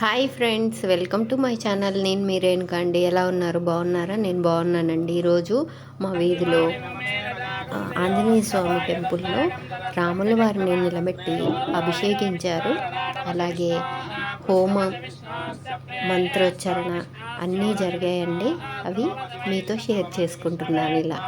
Hi friends, welcome to my channel. నేను మీ రేణుక అండి. ఎలా ఉన్నారు? బాగున్నారా? నేను బాగున్నానండి. ఈరోజు మా వీధిలో ఆంజనేయ స్వామి టెంపుల్లో రాముల వారిని నిలబెట్టి అభిషేకించారు. అలాగే హోమం, మంత్రోచ్చరణ అన్నీ జరిగాయండి. అవి మీతో షేర్ చేసుకుంటున్నాను ఇలా.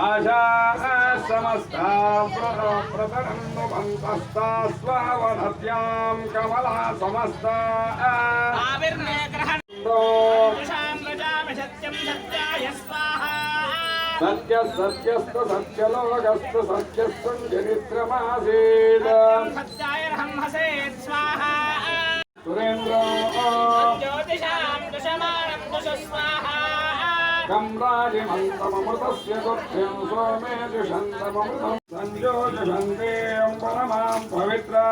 आशा समस्ता प्रतरन्नुभन्तस्ता स्वावनद्यां कमला समस्ता सत्य सत्यस्तु सत्यलोकस्तु सत्यस्सञ्चरित्रमासीत् सुरेन्द्र कम्राजिमन्तममृतस्य दुःख्यं सोमे जुषन्तममृतं सञ्जोजुषन्तेऽं परमां पवित्रा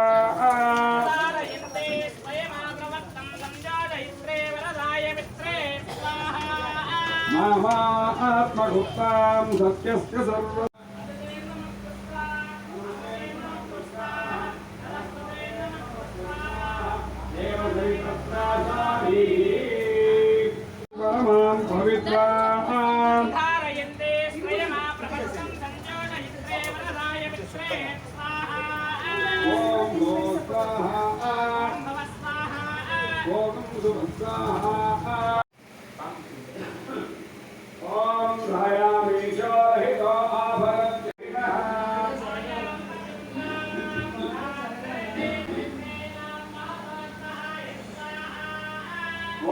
मामा आत्मगुप्तां सत्यस्य सर्व परमां पवित्रा ओम धायामीशो हितो आभरत्यः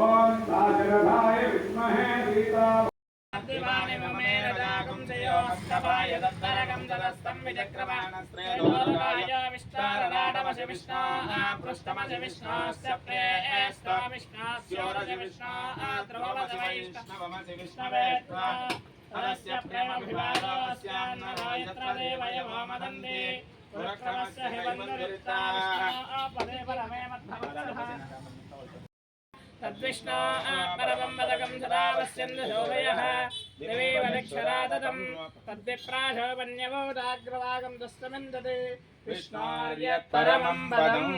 ओम दाशरथाय विद्महे सीता दिवानि ममेन दागुं चयोस्तभाय दत्तरकं दलस्तं विचक्रमाणस्त्रेलोकाय विष्टारनाटमसि विष्णा पृष्ठमसि विष्णोस्य प्रेस्तो विष्णोस्योरसि विष्णो ध्रुवमसि वैष्णवमसि विष्णवे त्वा तस्य प्रेमभिवादोऽस्यान्नरो यत्र देवयवो मदन्ति पुरक्रमस्य हिवन्दरिता पदे परमे मद्धवत्सः तद्विष्णो परमं वदकं सदा पश्यन्तु शोभयः दिवीवलक्षराततं तद्विप्राशोपन्यवोदाग्रवागं दुस्तमिन्दति विष्णोर्यत् परमं पदम्